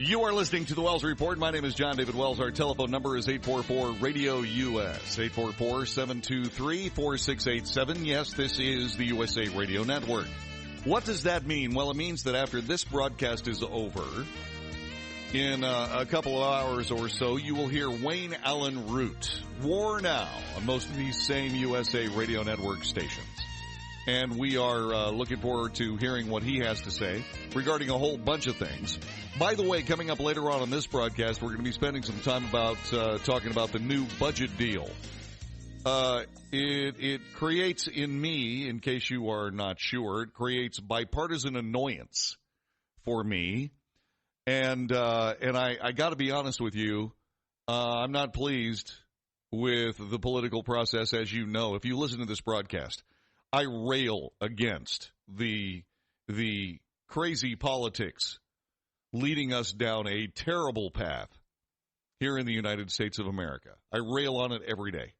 You are listening to the Wells Report. My name is John David Wells. Our telephone number is 844-RADIO-US, 844-723-4687. Yes, this is the USA Radio Network. What does that mean? Well, it means that after this broadcast is over, in a couple of hours or so, you will hear Wayne Allen Root, War Now, on most of these same USA Radio Network stations. And we are looking forward to hearing what he has to say regarding a whole bunch of things. By the way, coming up later on this broadcast, we're going to be spending some time about talking about the new budget deal. It creates in me, in case you are not sure, it creates bipartisan annoyance for me. And I got to be honest with you, I'm not pleased with the political process, as you know. If you listen to this broadcast, I rail against the crazy politics leading us down a terrible path here in the United States of America. I rail on it every day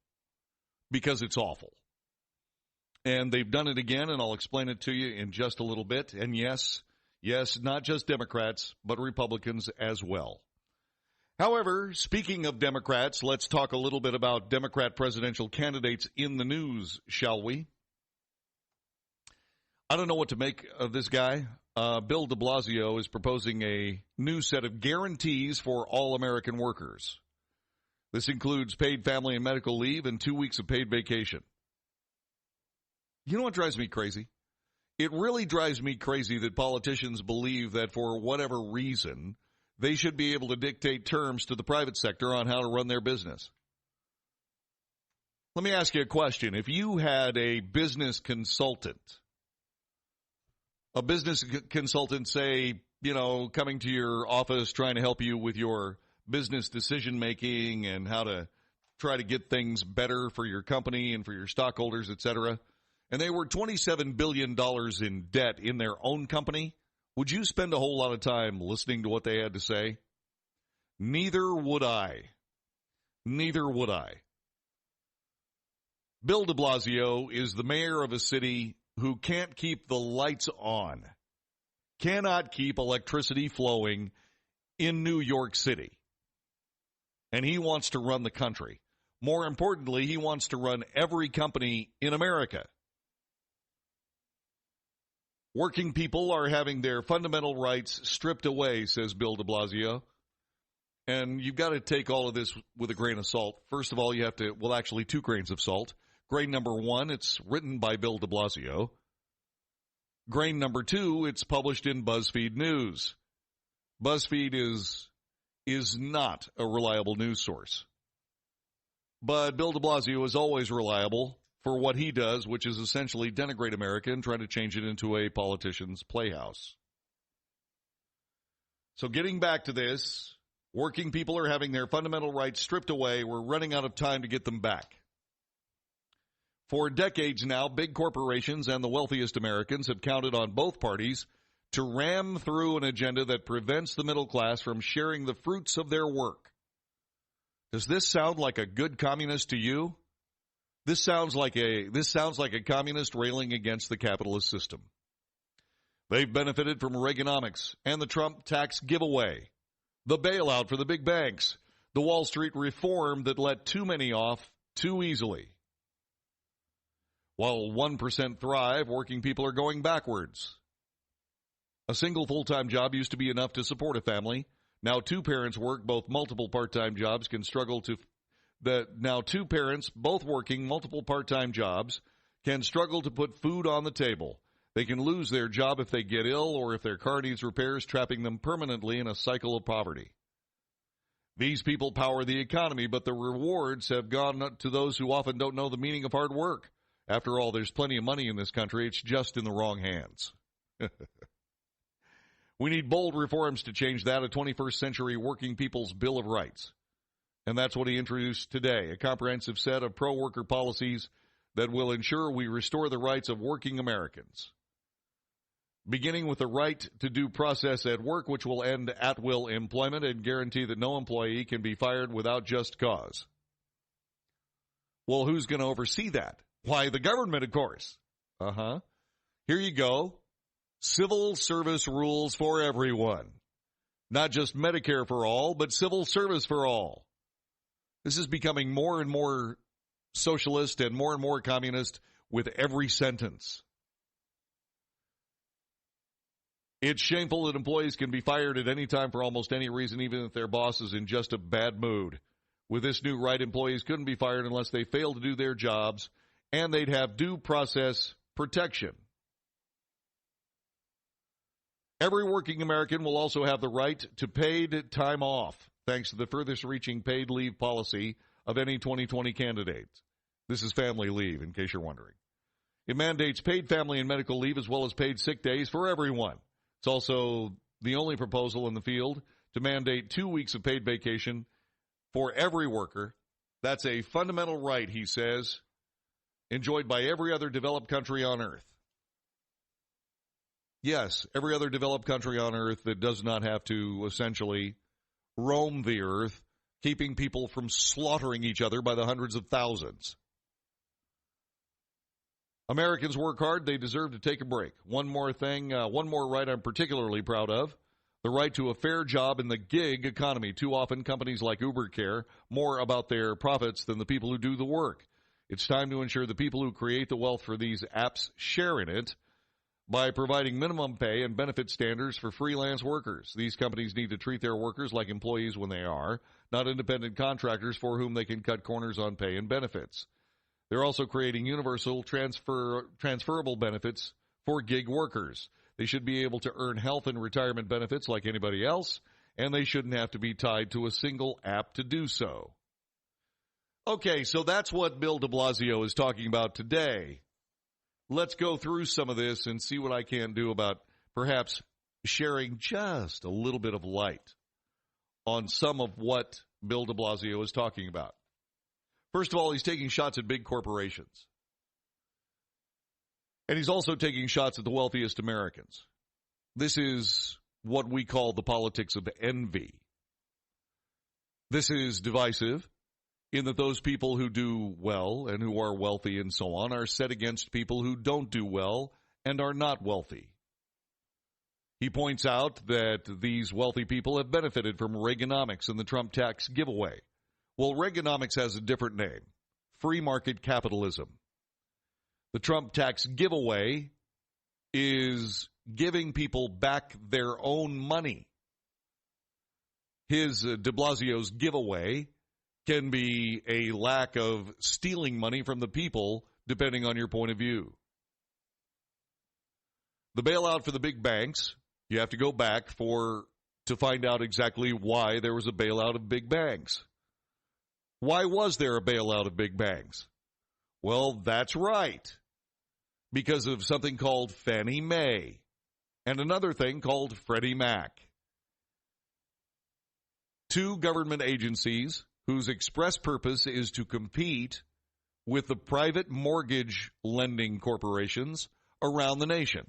because it's awful. And they've done it again, and I'll explain it to you in just a little bit. And yes, not just Democrats, but Republicans as well. However, speaking of Democrats, let's talk a little bit about Democrat presidential candidates in the news, shall we? I don't know what to make of this guy. Bill de Blasio is proposing a new set of guarantees for all American workers. This includes paid family and medical leave and 2 weeks of paid vacation. You know what drives me crazy? It really drives me crazy that politicians believe that for whatever reason, they should be able to dictate terms to the private sector on how to run their business. Let me ask you a question. If you had a business consultant, say, coming to your office trying to help you with your business decision-making and how to try to get things better for your company and for your stockholders, et cetera, and they were $27 billion in debt in their own company, would you spend a whole lot of time listening to what they had to say? Neither would I. Bill de Blasio is the mayor of a city who can't keep the lights on, cannot keep electricity flowing in New York City. And he wants to run the country. More importantly, he wants to run every company in America. Working people are having their fundamental rights stripped away, says Bill de Blasio. And you've got to take all of this with a grain of salt. First of all, you have to, actually 2 grains of salt. Grain number 1, it's written by Bill de Blasio. Grain number 2, it's published in BuzzFeed News. BuzzFeed is not a reliable news source. But Bill de Blasio is always reliable for what he does, which is essentially denigrate America and try to change it into a politician's playhouse. So getting back to this, working people are having their fundamental rights stripped away. We're running out of time to get them back. For decades now, big corporations and the wealthiest Americans have counted on both parties to ram through an agenda that prevents the middle class from sharing the fruits of their work. Does this sound like a good communist to you? This sounds like a communist railing against the capitalist system. They've benefited from Reaganomics and the Trump tax giveaway, the bailout for the big banks, the Wall Street reform that let too many off too easily. While 1% thrive, working people are going backwards. A single full-time job used to be enough to support a family. Now 2 parents work both multiple part-time jobs now 2 parents, both working multiple part-time jobs, can struggle to put food on the table. They can lose their job if they get ill or if their car needs repairs, trapping them permanently in a cycle of poverty. These people power the economy, but the rewards have gone to those who often don't know the meaning of hard work. After all, there's plenty of money in this country. It's just in the wrong hands. We need bold reforms to change that, a 21st century working people's Bill of Rights. And that's what he introduced today, a comprehensive set of pro-worker policies that will ensure we restore the rights of working Americans. Beginning with the right to due process at work, which will end at-will employment and guarantee that no employee can be fired without just cause. Well, who's going to oversee that? Why, the government, of course. Here you go. Civil service rules for everyone. Not just Medicare for all, but civil service for all. This is becoming more and more socialist and more communist with every sentence. It's shameful that employees can be fired at any time for almost any reason, even if their boss is in just a bad mood. With this new right, employees couldn't be fired unless they failed to do their jobs, and they'd have due process protection. Every working American will also have the right to paid time off, thanks to the furthest reaching paid leave policy of any 2020 candidate. This is family leave, in case you're wondering. It mandates paid family and medical leave as well as paid sick days for everyone. It's also the only proposal in the field to mandate 2 weeks of paid vacation for every worker. That's a fundamental right, he says, enjoyed by every other developed country on earth. Yes, every other developed country on earth that does not have to essentially roam the earth, keeping people from slaughtering each other by the hundreds of thousands. Americans work hard. They deserve to take a break. One more thing, one more right I'm particularly proud of, the right to a fair job in the gig economy. Too often, companies like Uber care more about their profits than the people who do the work. It's time to ensure the people who create the wealth for these apps share in it by providing minimum pay and benefit standards for freelance workers. These companies need to treat their workers like employees when they are, not independent contractors for whom they can cut corners on pay and benefits. They're also creating universal transferable benefits for gig workers. They should be able to earn health and retirement benefits like anybody else, and they shouldn't have to be tied to a single app to do so. Okay, so that's what Bill de Blasio is talking about today. Let's go through some of this and see what I can do about perhaps sharing just a little bit of light on some of what Bill de Blasio is talking about. First of all, he's taking shots at big corporations. And he's also taking shots at the wealthiest Americans. This is what we call the politics of envy. This is divisive in that those people who do well and who are wealthy and so on are set against people who don't do well and are not wealthy. He points out that these wealthy people have benefited from Reaganomics and the Trump tax giveaway. Well, Reaganomics has a different name, free market capitalism. The Trump tax giveaway is giving people back their own money. His de Blasio's giveaway can be a lack of stealing money from the people, depending on your point of view. The bailout for the big banks, you have to go back to find out exactly why there was a bailout of big banks. Why was there a bailout of big banks? Well, that's right. Because of something called Fannie Mae and another thing called Freddie Mac. Two government agencies whose express purpose is to compete with the private mortgage lending corporations around the nation.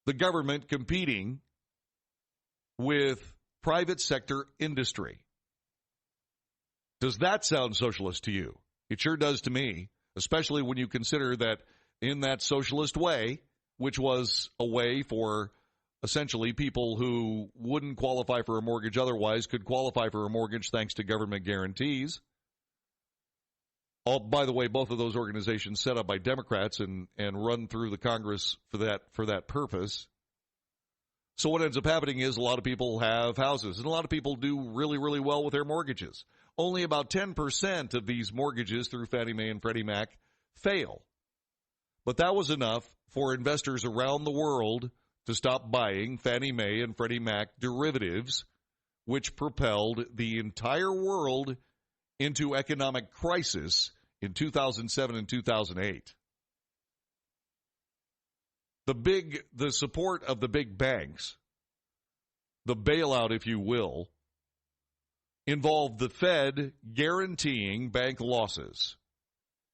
The government competing with private sector industry. Does that sound socialist to you? It sure does to me, especially when you consider that in that socialist way, which was a way for essentially people who wouldn't qualify for a mortgage otherwise could qualify for a mortgage thanks to government guarantees. Oh, by the way, both of those organizations set up by Democrats and run through the Congress for that purpose. So what ends up happening is a lot of people have houses, and a lot of people do really, really well with their mortgages. Only about 10% of these mortgages through Fannie Mae and Freddie Mac fail. But that was enough for investors around the world to stop buying Fannie Mae and Freddie Mac derivatives, which propelled the entire world into economic crisis in 2007 and 2008. The support of the big banks, the bailout, if you will, involved the Fed guaranteeing bank losses,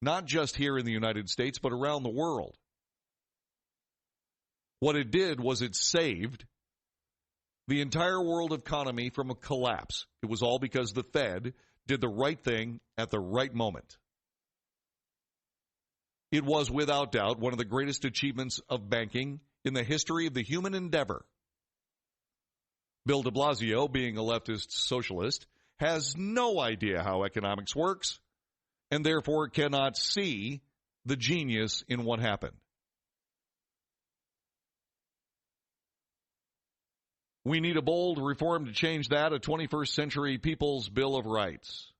not just here in the United States, but around the world. What it did was it saved the entire world economy from a collapse. It was all because the Fed did the right thing at the right moment. It was, without doubt, one of the greatest achievements of banking in the history of the human endeavor. Bill de Blasio, being a leftist socialist, has no idea how economics works and therefore cannot see the genius in what happened. We need a bold reform to change that, a 21st century People's Bill of Rights.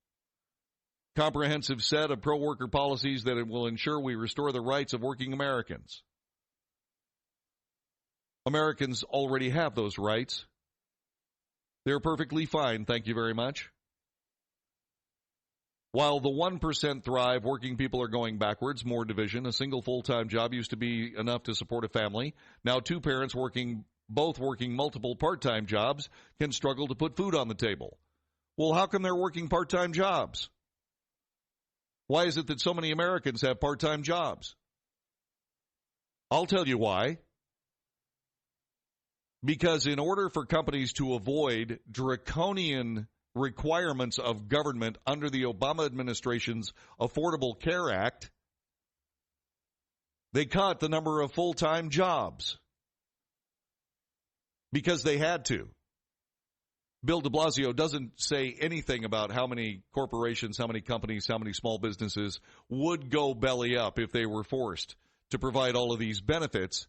Comprehensive set of pro-worker policies that will ensure we restore the rights of working Americans. Americans already have those rights. They're perfectly fine, thank you very much. While the 1% thrive, working people are going backwards, more division. A single full-time job used to be enough to support a family. Now two parents both working multiple part-time jobs can struggle to put food on the table. Well, how come they're working part-time jobs? Why is it that so many Americans have part-time jobs? I'll tell you why. Because in order for companies to avoid draconian requirements of government under the Obama administration's Affordable Care Act, they cut the number of full-time jobs because they had to. Bill de Blasio doesn't say anything about how many corporations, how many companies, how many small businesses would go belly up if they were forced to provide all of these benefits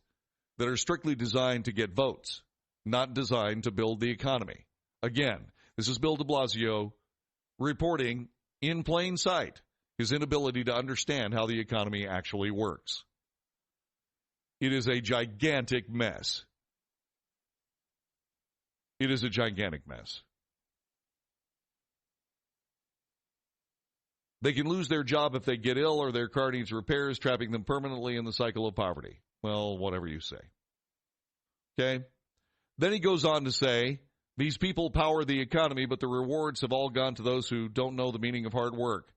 that are strictly designed to get votes, not designed to build the economy. Again, this is Bill de Blasio reporting in plain sight his inability to understand how the economy actually works. It is a gigantic mess. It is a gigantic mess. They can lose their job if they get ill or their car needs repairs, trapping them permanently in the cycle of poverty. Well, whatever you say. Okay? Then he goes on to say, these people power the economy, but the rewards have all gone to those who don't know the meaning of hard work.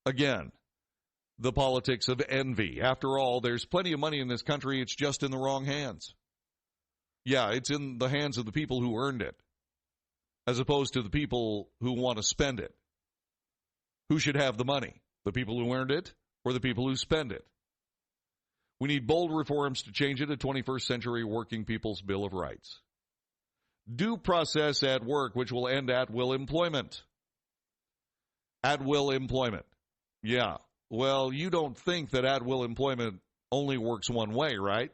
Again, the politics of envy. After all, there's plenty of money in this country. It's just in the wrong hands. Yeah, it's in the hands of the people who earned it, as opposed to the people who want to spend it. Who should have the money? The people who earned it or the people who spend it? We need bold reforms to change it, a 21st century working people's Bill of Rights. Due process at work, which will end at-will employment. At-will employment. Yeah. Well, you don't think that at-will employment only works one way, right?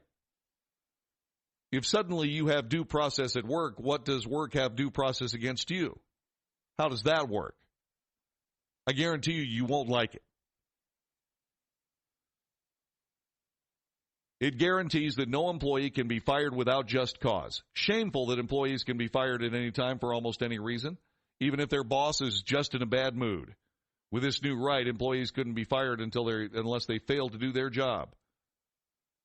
If suddenly you have due process at work, what does work have due process against you? How does that work? I guarantee you won't like it. It guarantees that no employee can be fired without just cause. Shameful that employees can be fired at any time for almost any reason, even if their boss is just in a bad mood. With this new right, employees couldn't be fired unless they failed to do their job.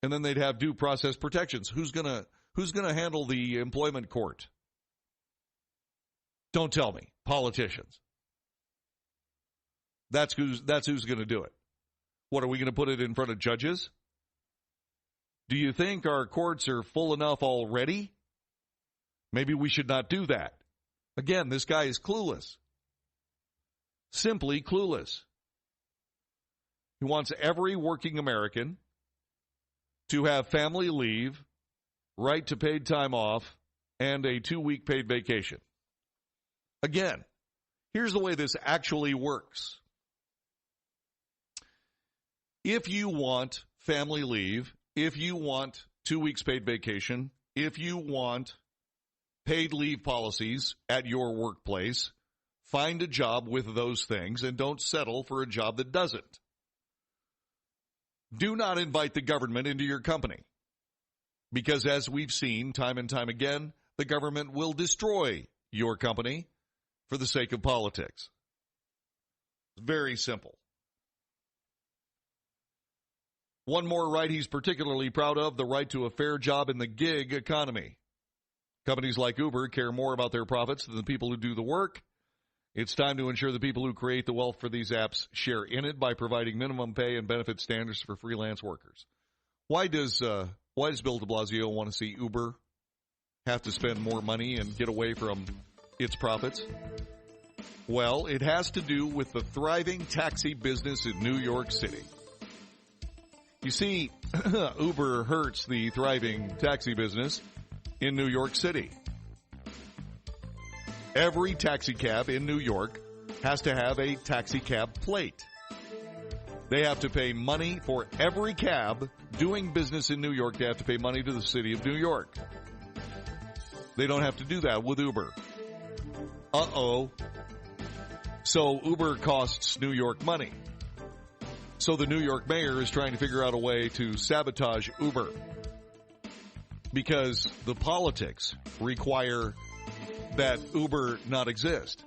And then they'd have due process protections. Who's gonna handle the employment court? Don't tell me. Politicians. That's who's going to do it. What, are we going to put it in front of judges? Do you think our courts are full enough already? Maybe we should not do that. Again, this guy is clueless. Simply clueless. He wants every working American to have family leave, right to paid time off, and a 2-week paid vacation. Again, here's the way this actually works. If you want family leave, if you want 2 weeks paid vacation, if you want paid leave policies at your workplace, find a job with those things and don't settle for a job that doesn't. Do not invite the government into your company, because as we've seen time and time again, the government will destroy your company for the sake of politics. Very simple. One more right he's particularly proud of, the right to a fair job in the gig economy. Companies like Uber care more about their profits than the people who do the work. It's time to ensure the people who create the wealth for these apps share in it by providing minimum pay and benefit standards for freelance workers. Why does Bill de Blasio want to see Uber have to spend more money and get away from its profits? Well, it has to do with the thriving taxi business in New York City. You see, Uber hurts the thriving taxi business in New York City. Every taxi cab in New York has to have a taxi cab plate. They have to pay money for every cab doing business in New York. They have to pay money to the city of New York. They don't have to do that with Uber. Uh-oh. So Uber costs New York money. So the New York mayor is trying to figure out a way to sabotage Uber because the politics require that Uber not exist.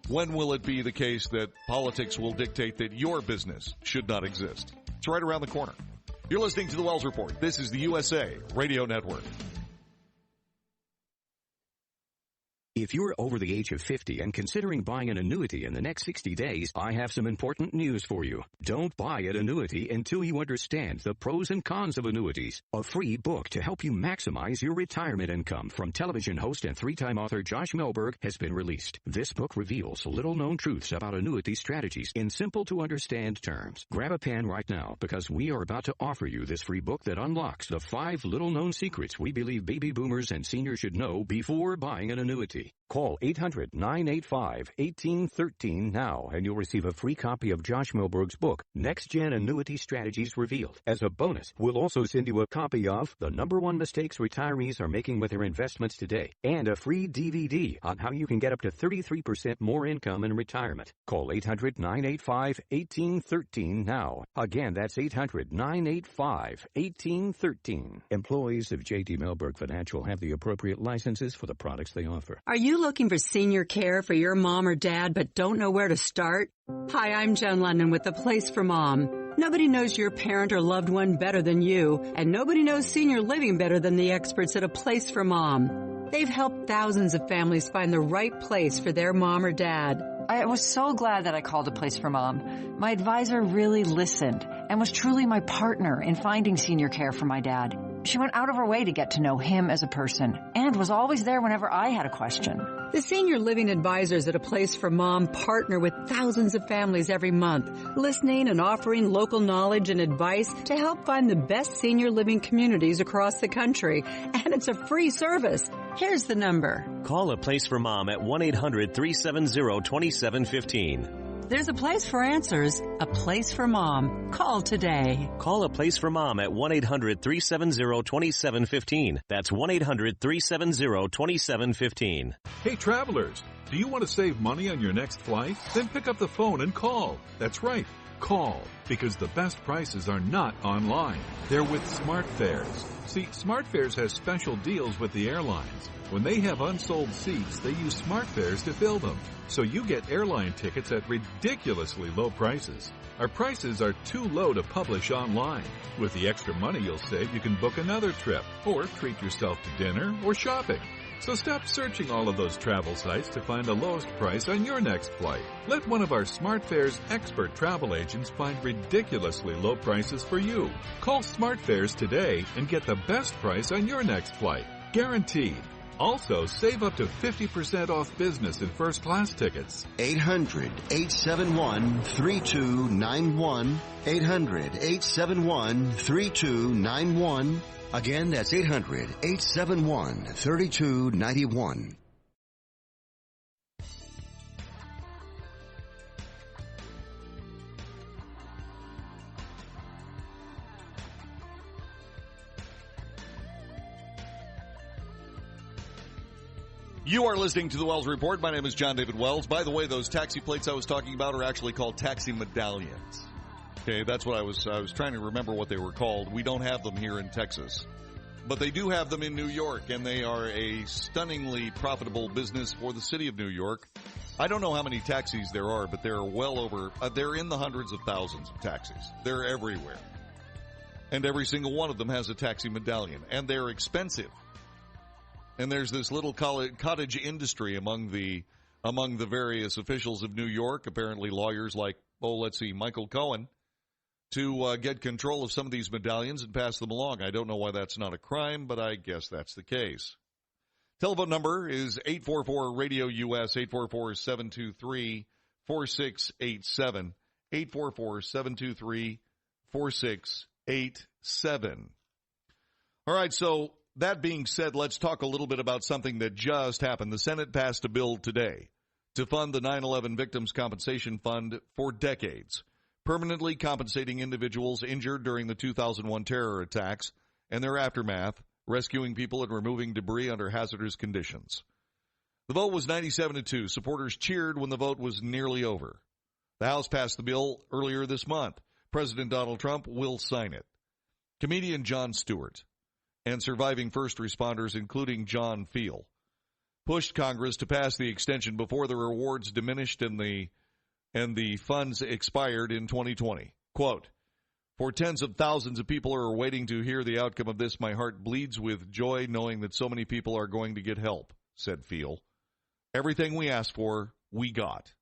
When will it be the case that politics will dictate that your business should not exist? It's right around the corner. You're listening to The Wells Report. This is the USA Radio Network. If you're over the age of 50 and considering buying an annuity in the next 60 days, I have some important news for you. Don't buy an annuity until you understand the pros and cons of annuities. A free book to help you maximize your retirement income from television host and three-time author Josh Melberg has been released. This book reveals little-known truths about annuity strategies in simple-to-understand terms. Grab a pen right now because we are about to offer you this free book that unlocks the 5 little-known secrets we believe baby boomers and seniors should know before buying an annuity. Call 800-985-1813 now, and you'll receive a free copy of Josh Melberg's book, Next Gen Annuity Strategies Revealed. As a bonus, we'll also send you a copy of The #1 Mistakes Retirees Are Making with Their Investments Today, and a free DVD on how you can get up to 33% more income in retirement. Call 800-985-1813 now. Again, that's 800-985-1813. Employees of J.D. Melberg Financial have the appropriate licenses for the products they offer. Are you looking for senior care for your mom or dad but don't know where to start? Hi, I'm Jen London with The Place for Mom. Nobody knows your parent or loved one better than you, and nobody knows senior living better than the experts at A Place for Mom. They've helped thousands of families find the right place for their mom or dad. I was so glad that I called A Place for Mom. My advisor really listened and was truly my partner in finding senior care for my dad. She went out of her way to get to know him as a person and was always there whenever I had a question. The senior living advisors at A Place for Mom partner with thousands of families every month, listening and offering local knowledge and advice to help find the best senior living communities across the country. And it's a free service. Here's the number. Call A Place for Mom at 1-800-370-2715. There's a place for answers, A Place for Mom. Call today. Call A Place for Mom at 1-800-370-2715. That's 1-800-370-2715. Hey, travelers, do you want to save money on your next flight? Then pick up the phone and call. That's right, call, because the best prices are not online. They're with SmartFares. See, SmartFares has special deals with the airlines. When they have unsold seats, they use SmartFares to fill them. So you get airline tickets at ridiculously low prices. Our prices are too low to publish online. With the extra money you'll save, you can book another trip or treat yourself to dinner or shopping. So stop searching all of those travel sites to find the lowest price on your next flight. Let one of our SmartFares expert travel agents find ridiculously low prices for you. Call SmartFares today and get the best price on your next flight. Guaranteed. Also, save up to 50% off business and first-class tickets. 800-871-3291. 800-871-3291. Again, that's 800-871-3291. You are listening to The Wells Report. My name is John David Wells. By the way, those taxi plates I was talking about are actually called taxi medallions. Okay, that's what I was trying to remember what they were called. We don't have them here in Texas. But they do have them in New York, and they are a stunningly profitable business for the city of New York. I don't know how many taxis there are, but there are well over, they're in the hundreds of thousands of taxis. They're everywhere. And every single one of them has a taxi medallion, and they're expensive. And there's this little cottage industry among the various officials of New York, apparently lawyers like, Michael Cohen, to get control of some of these medallions and pass them along. I don't know why that's not a crime, but I guess that's the case. Telephone number is 844-RADIO-US, 844-723-4687, 844-723-4687. All right, so that being said, let's talk a little bit about something that just happened. The Senate passed a bill today to fund the 9/11 Victims Compensation Fund for decades, permanently compensating individuals injured during the 2001 terror attacks and their aftermath, rescuing people and removing debris under hazardous conditions. The vote was 97-2. Supporters cheered when the vote was nearly over. The House passed the bill earlier this month. President Donald Trump will sign it. Comedian Jon Stewart and surviving first responders, including John Fiel, pushed Congress to pass the extension before the rewards diminished and the funds expired in 2020. Quote, "For tens of thousands of people who are waiting to hear the outcome of this, my heart bleeds with joy knowing that so many people are going to get help," said Fiel. "Everything we asked for, we got."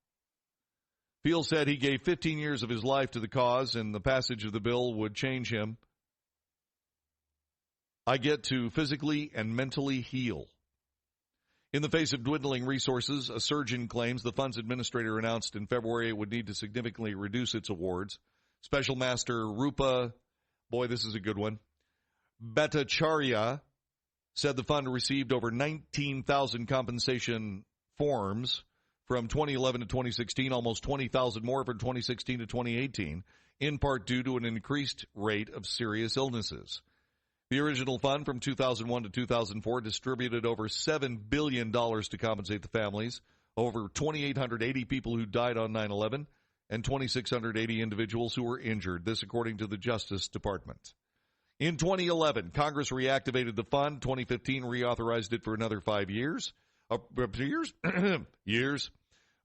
Fiel said he gave 15 years of his life to the cause and the passage of the bill would change him. "I get to physically and mentally heal." In the face of dwindling resources, a surgeon claims the fund's administrator announced in February it would need to significantly reduce its awards. Special Master Rupa, boy, this is a good one, Bhattacharya said the fund received over 19,000 compensation forms from 2011 to 2016, almost 20,000 more from 2016 to 2018, in part due to an increased rate of serious illnesses. The original fund from 2001 to 2004 distributed over $7 billion to compensate the families, over 2,880 people who died on 9/11, and 2,680 individuals who were injured, this according to the Justice Department. In 2011, Congress reactivated the fund. 2015 reauthorized it for another 5 years,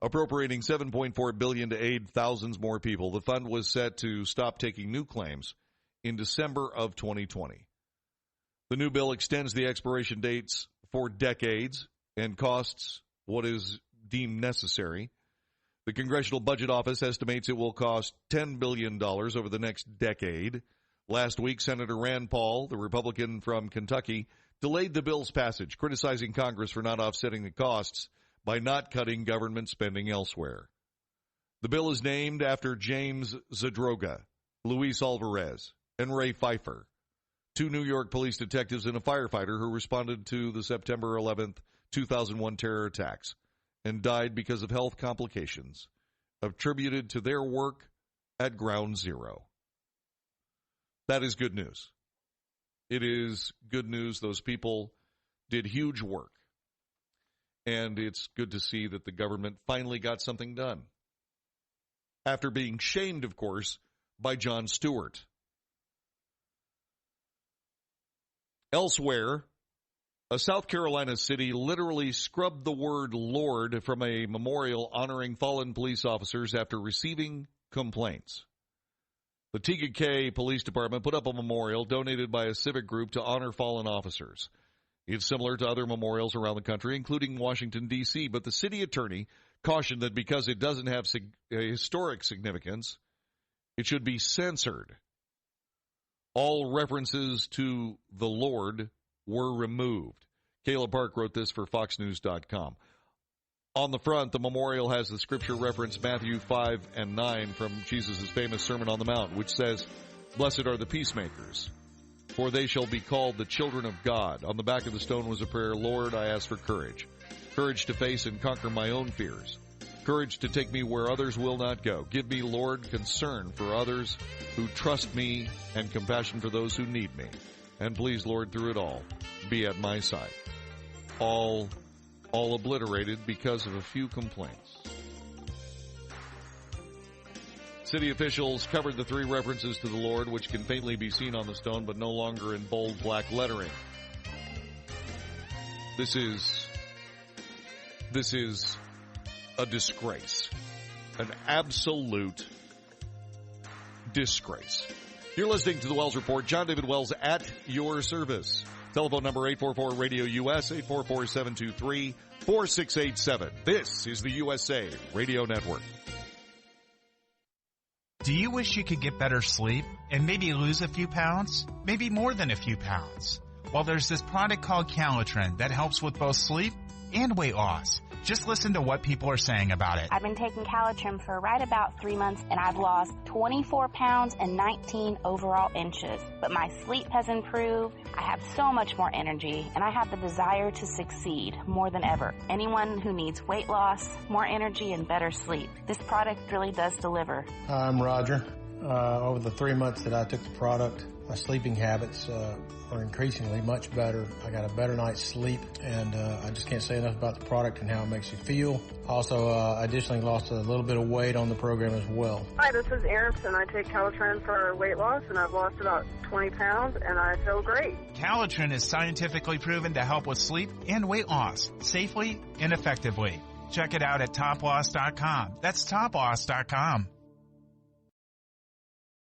appropriating $7.4 billion to aid thousands more people. The fund was set to stop taking new claims in December of 2020. The new bill extends the expiration dates for decades and costs what is deemed necessary. The Congressional Budget Office estimates it will cost $10 billion over the next decade. Last week, Senator Rand Paul, the Republican from Kentucky, delayed the bill's passage, criticizing Congress for not offsetting the costs by not cutting government spending elsewhere. The bill is named after James Zadroga, Luis Alvarez, and Ray Pfeiffer, two New York police detectives and a firefighter who responded to the September 11th, 2001 terror attacks and died because of health complications attributed to their work at Ground Zero. That is good news. It is good news. Those people did huge work. And it's good to see that the government finally got something done. After being shamed, of course, by Jon Stewart. Elsewhere, a South Carolina city literally scrubbed the word Lord from a memorial honoring fallen police officers after receiving complaints. The TGK Police Department put up a memorial donated by a civic group to honor fallen officers. It's similar to other memorials around the country, including Washington, D.C., but the city attorney cautioned that because it doesn't have historic significance, it should be censored. All references to the Lord were removed. Caleb Park wrote this for FoxNews.com. On the front, the memorial has the scripture reference Matthew 5 and 9 from Jesus' famous Sermon on the Mount, which says, "Blessed are the peacemakers, for they shall be called the children of God." On the back of the stone was a prayer, "Lord, I ask for courage. Courage to face and conquer my own fears. Courage to take me where others will not go. Give me, Lord, concern for others who trust me and compassion for those who need me. And please, Lord, through it all, be at my side." All obliterated because of a few complaints. City officials covered the three references to the Lord, which can faintly be seen on the stone, but no longer in bold black lettering. This is a disgrace. An absolute disgrace. You're listening to the Wells Report. John David Wells at your service. Telephone number 844-RADIO-US, 844-723-4687. This is the USA Radio Network. Do you wish you could get better sleep and maybe lose a few pounds? Maybe more than a few pounds? Well, there's this product called Calitrin that helps with both sleep and weight loss. Just listen to what people are saying about it. I've been taking Calitrim for right about 3 months, and I've lost 24 pounds and 19 overall inches. But my sleep has improved, I have so much more energy, and I have the desire to succeed more than ever. Anyone who needs weight loss, more energy, and better sleep, this product really does deliver. Hi, I'm Roger. Over the 3 months that I took the product, my sleeping habits are increasingly much better. I got a better night's sleep, and I just can't say enough about the product and how it makes you feel. Also, additionally lost a little bit of weight on the program as well. Hi, this is Erin, and I take Calitrin for weight loss, and I've lost about 20 pounds, and I feel great. Calitrin is scientifically proven to help with sleep and weight loss safely and effectively. Check it out at toploss.com. That's toploss.com.